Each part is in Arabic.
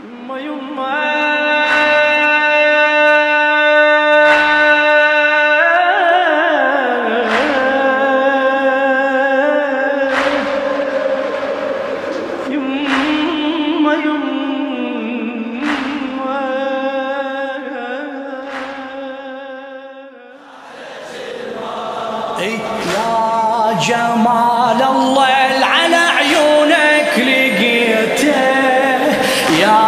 يما يما يا جمال الله على عيونك لقيته، يا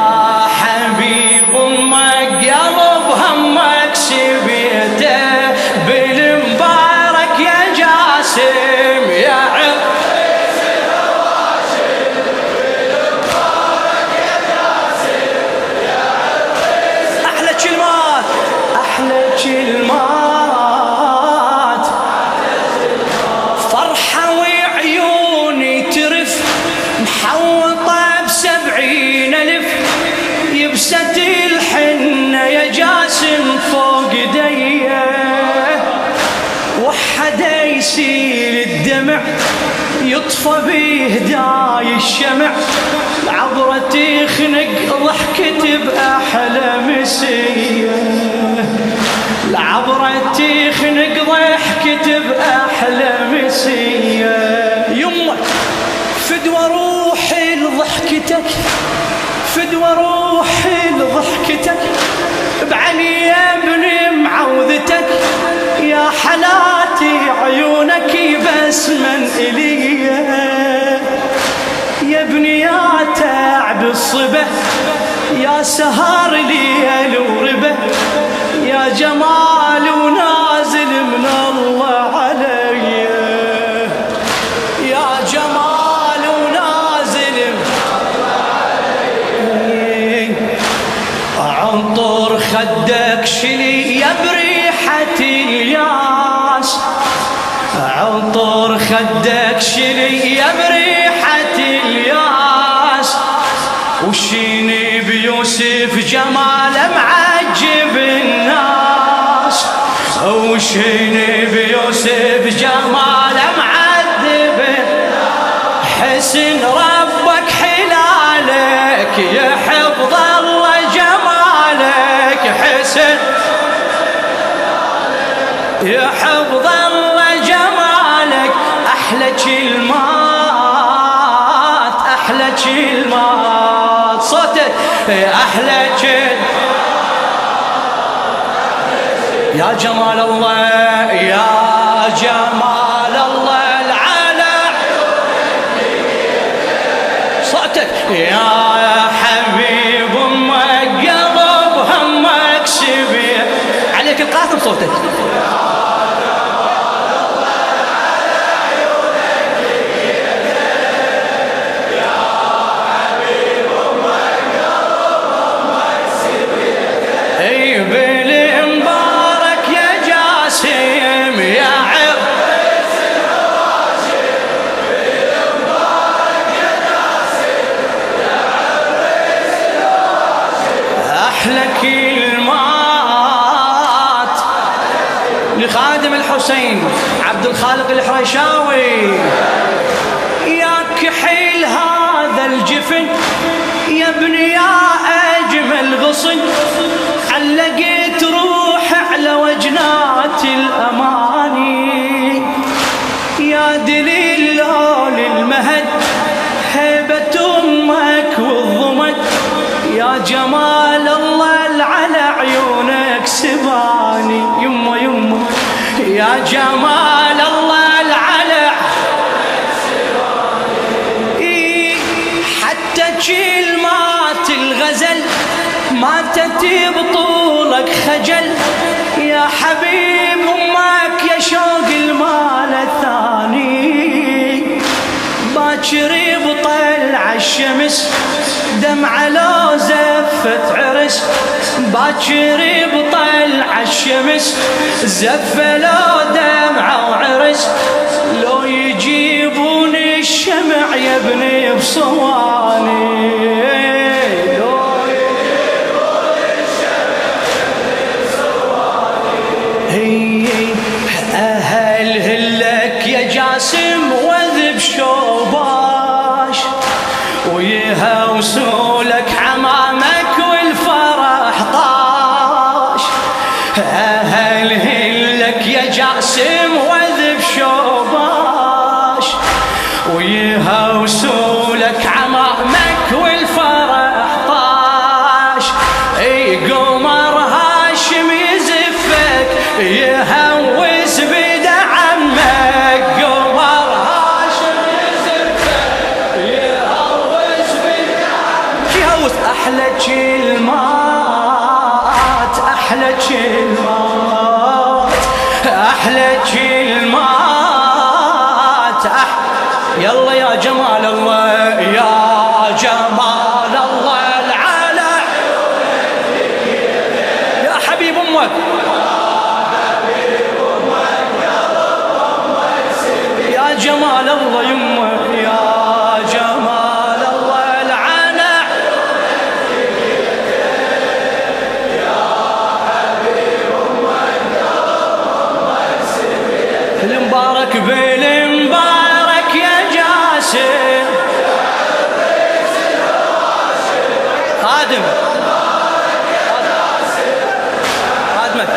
حبيب امك قلب همك سبيته، بالمبارك يا جاسم يا عريس الراشد، بالمبارك يا جاسم يا عريس. احلى كلمات احلى كلمات، فرحة وعيوني ترف محوطة ب70,000 يبسة الحنة يا جاسم فوق ديه، وحدا يسيل الدمع يطفى بهداي الشمع، العبرة تخنق ضحكة بأحلى مسية، العبرة تخنق ضحكة بأحلى مسية. يمك فدوى روحي لضحكتك، فدوى روحي لضحكتك، بعلي يا ابن معوذتك، يا حلاتي عيونك بسما إلي، يا ابني يا تعب الصبا، يا سهر ليل وربا، يا جمال ونازل من الله علي، يا جمال ونازل من الله علي. عنطر خدك شلي يا بريحة الياس، عنطر خدك شلي يا بريحة الياس، وشيني بيوسف جماله معجب الناس، وشيني بيوسف جماله معذب، حسن ربك حلالك يا حفظ الله جمالك، حسن يا حفظ الله جمالك. احلى كلمات احلى كلمات، صوتك احلى كلمات، يا جمال الله يا جمال الله على صوتك، يا حبيب امك قلب همك سبيل، عليك القاسم صوتك، لخادم الحسين عبد الخالق الحريشاوي، يا كحيل هذا الجفن يا ابني يا أجمل غصن، علقت روح على وجنات الأماني، يا دليل لون المهد هيبة أمك والضمد، يا جمال الله على عيونك سباني، يما يما يا جمال الله على حتى كلمات الغزل ماتت بطولك خجل، يا حبيب امك يا شوق المال الثاني، باكر بطلع الشمس دمعة لو زفت عرس، باكر بطلع الشمس زفة لو دمعة وعرس، لو يجيبون الشمع يا ابني بصواني، لو يجيبون الشمع يا ابني بصواني، أهل هلك يا جاسم وذب شوباش، ويهوسولك حمام ابوس احلى كلمات، احلى كلمات، احلى كلمات، يلا يا جمال الله، يا جمال الله العلا، يا حبيب امك، يا جمال الله يمه، يا جمال الله العلا، يا حبيب امك المبارك بالمبارك يا جاسم خادم خادمك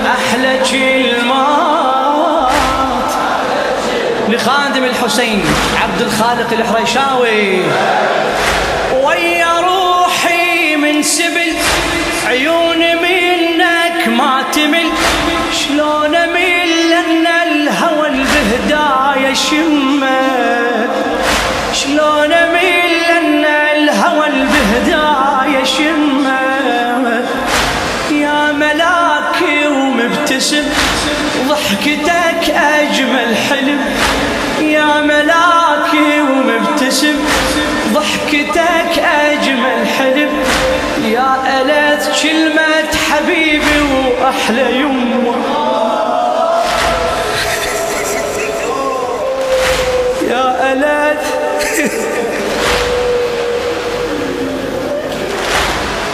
احلى كلمات لخادم الحسين عبد الخالق الحريشاوي. ويا روحي من سبل عيون منك ما تمل، شلون اميل لان الهوى البهدايا شمه، شلون اميل لان الهوى البهدايا شمه، يا ملاكي ومبتسم ضحكتك اجمل حلم، يا ملاكي ومبتسم ضحكتك اجمل حلم، يا ألذ كلمة حبيبي واحلى يمه، يا ألذ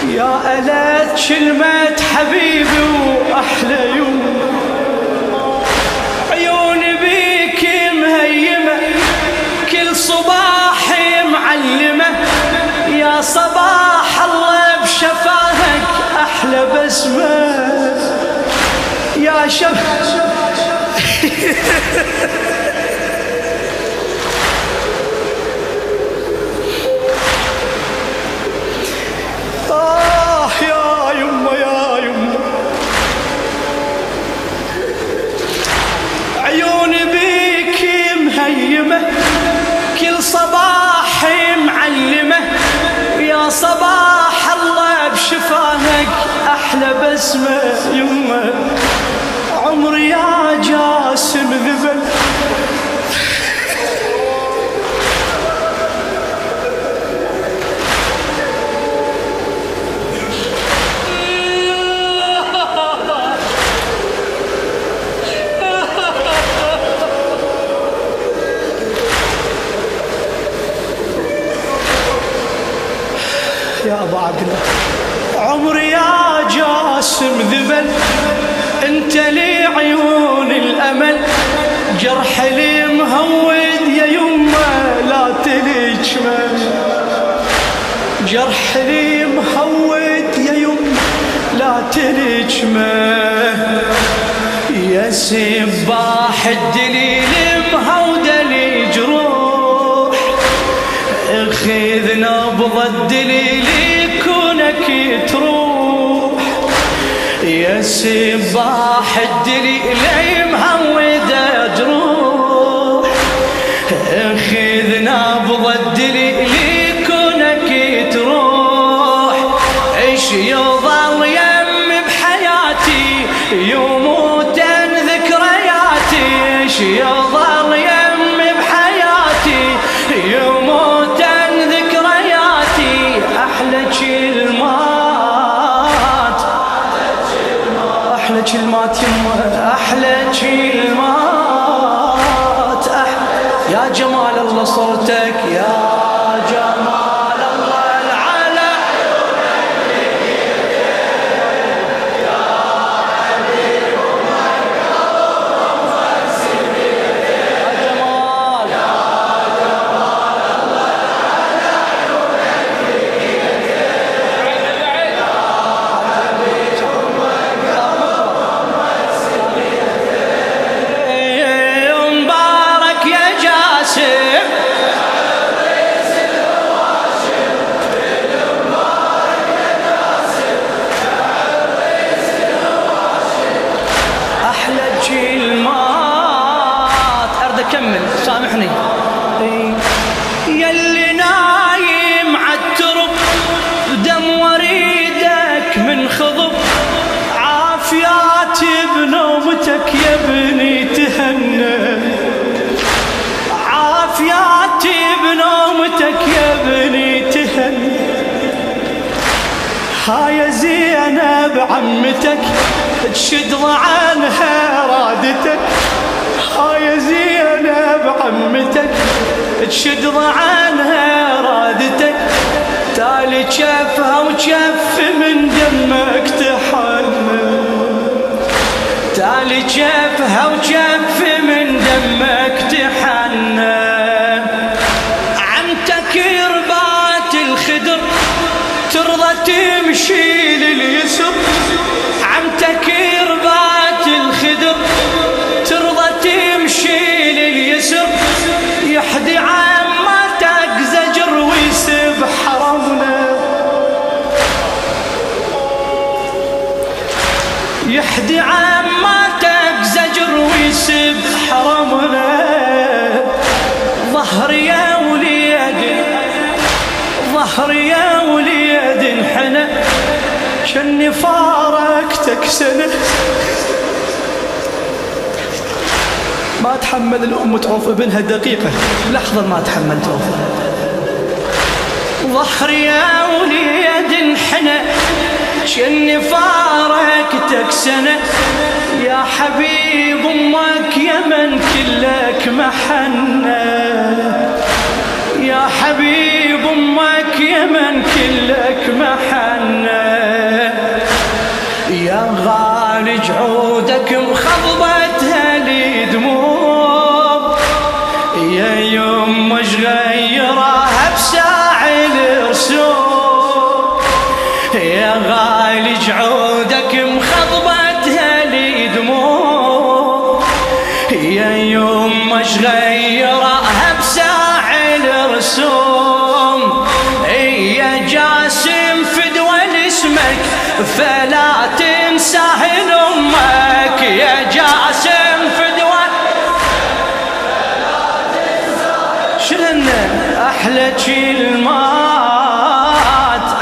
يا ألذ كلمة حبيبي واحلى يمه، عيوني بيك مهيمة كل صباح معلمة، يا صباح الله بشفاهك احلى بسمة، يا يا يمه يا يمه، عيوني بيك مهيمة كل صباح معلمة، يا صباح الله بشفاهك احلى بسمة يمه، عمري يا جاسم ذبل يا أبا عبد الله، عمري يا جاسم ذبل، انت لي عيون الامل، جرح لي مهود يا يمه لا تلجمل، جرح لي مهود يا يمه لا تلجمل، يا سباح الدليل مهودة لي جروح، اخذ نبض الدليل كونك تروح، يا سباح الدليل مهودة جروح، اخذ نبض الدليل كونك تروح، ايش يظل يم بحياتي يموتن ذكرياتي، ايش يظل يم بحياتي يموتن ذكرياتي، احلى كلمات، احلى كلمات يمه، احلى كلمات هاي زينب عمتك تشد عنها رادتك، هاي زينب عمتك تشد عنها رادتك، تالي جفها وجف من دمك تحنن، تالي جفها وجف من دمك تحنن. عمتك ربات الخدر ترضى تمشي لليسر، عمتك ربات الخدر ترضى تمشي لليسر، يحدي عمتك زجر ويسب حرمنا، يحدي عمتك زجر ويسب حرمنا. ظهر يا وليد، ظهر يا وليد انحنى، شني فارقتك سنة. ما تحمل الأم تعوف ابنها دقيقة، لحظة ما تحمل تعوف. ظهر يا وليد انحنى، شني فارقتك سنة، يا حبيب أمك يمن كلك محنة، يا حبيب أمك يمن كلك محنة. يا غالي جعودك مخضبتها لي دموع، يا يمه شغيرها بساع الرسوم، يا غالي جعودك مخضبتها لي دموع، يا يمه شغيرها بساع الرسوم. يا جاسم فدوى لاسمك فلا تنساه لأمك، يا جاسم فدوى فلا تنساه. شلنا أحلى كلمات،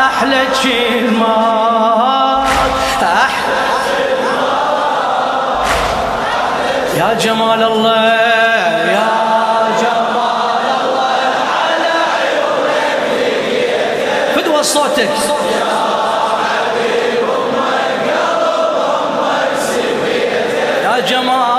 أحلى كلمات، يا جمال الله، يا جمال الله على عيونك فدوى صوتك. يا جمال